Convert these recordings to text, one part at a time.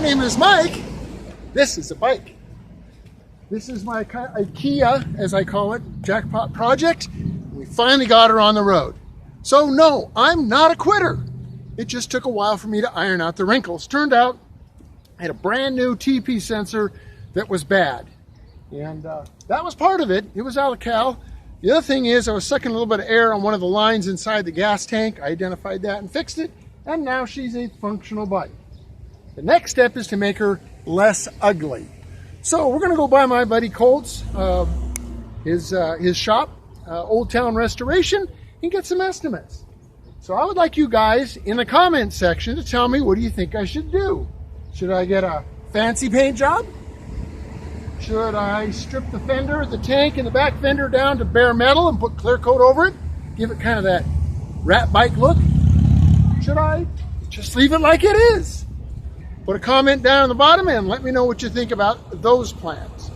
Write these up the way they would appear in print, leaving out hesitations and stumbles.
name is Mike. This is a bike. This is my Ikea, as I call it, Jackpot project. We finally got her on the road. So no, I'm not a quitter. It just took a while for me to iron out the wrinkles. Turned out I had a brand new TP sensor that was bad. And that was part of it. It was out of cal. The other thing is I was sucking a little bit of air on one of the lines inside the gas tank. I identified that and fixed it. And now she's a functional bike. The next step is to make her less ugly. So we're gonna go by my buddy Colt's, his shop, Old Town Restoration, and get some estimates. So I would like you guys in the comments section to tell me, what do you think I should do? Should I get a fancy paint job? Should I strip the fender, the tank, and the back fender down to bare metal and put clear coat over it? Give it kind of that rat bike look? Should I just leave it like it is? Put a comment down on the bottom and let me know what you think about those plans.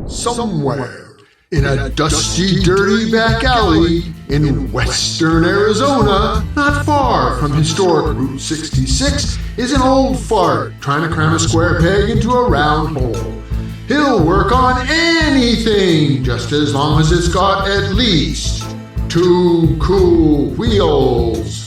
Somewhere in a dusty, dirty back alley in western Arizona, not far from historic Route 66, is an old fart trying to cram a square peg into a round hole. He'll work on anything, just as long as it's got at least 2 cool wheels.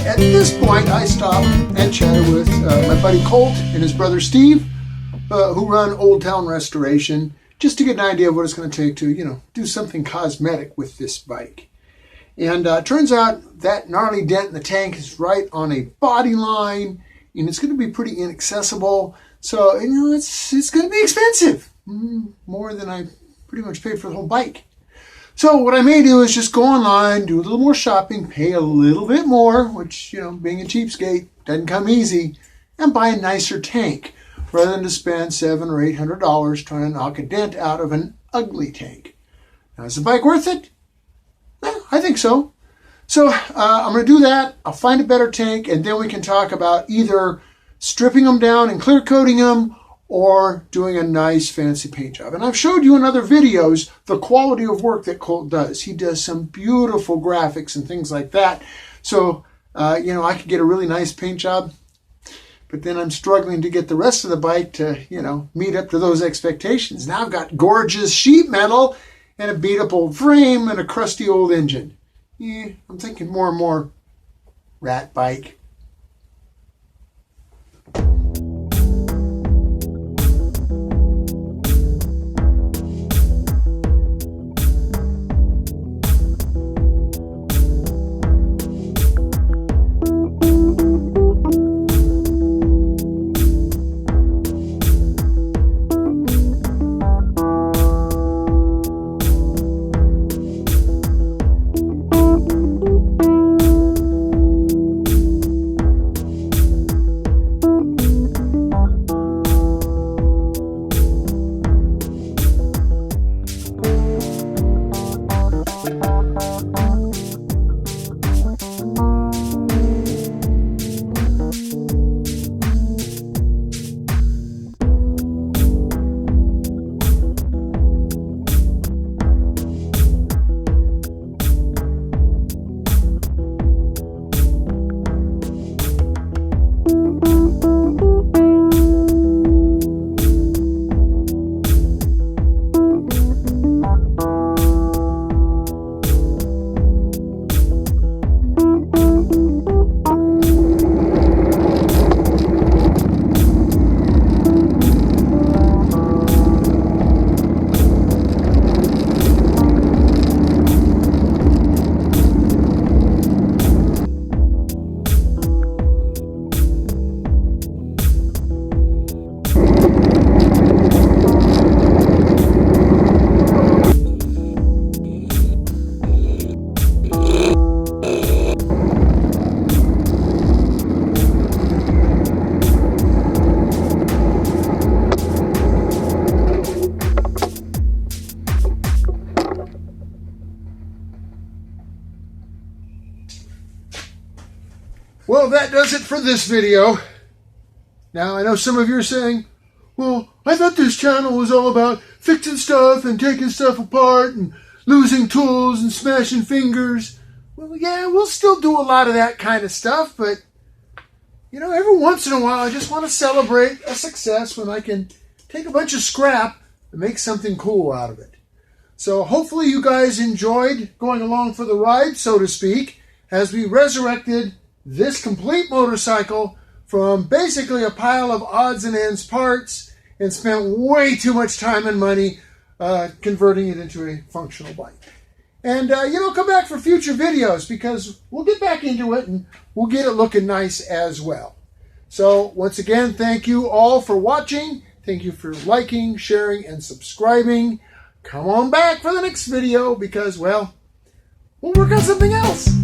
At this point, I stopped and chatted with my buddy Colt and his brother Steve, who run Old Town Restoration, just to get an idea of what it's going to take to, do something cosmetic with this bike. And turns out that gnarly dent in the tank is right on a body line, and it's going to be pretty inaccessible. So, it's going to be expensive, more than I pretty much paid for the whole bike. So what I may do is just go online, do a little more shopping, pay a little bit more, which, being a cheapskate, doesn't come easy, and buy a nicer tank, rather than to spend $700 or $800 trying to knock a dent out of an ugly tank. Now, is the bike worth it? I think so. So I'm going to do that. I'll find a better tank, and then we can talk about either stripping them down and clear coating them, or doing a nice fancy paint job. And I've showed you in other videos the quality of work that Colt does. He does some beautiful graphics and things like that. So, I could get a really nice paint job, but then I'm struggling to get the rest of the bike to, meet up to those expectations. Now I've got gorgeous sheet metal and a beat up old frame and a crusty old engine. I'm thinking more and more rat bike. does it for this video. Now, I know some of you are saying, well, I thought this channel was all about fixing stuff and taking stuff apart and losing tools and smashing fingers. Well, yeah, we'll still do a lot of that kind of stuff, but, you know, every once in a while I just want to celebrate a success when I can take a bunch of scrap and make something cool out of it. So hopefully you guys enjoyed going along for the ride, so to speak, as we resurrected this complete motorcycle from basically a pile of odds and ends parts and spent way too much time and money converting it into a functional bike. And, come back for future videos because we'll get back into it and we'll get it looking nice as well. So, once again, thank you all for watching. Thank you for liking, sharing, and subscribing. Come on back for the next video because, well, we'll work on something else.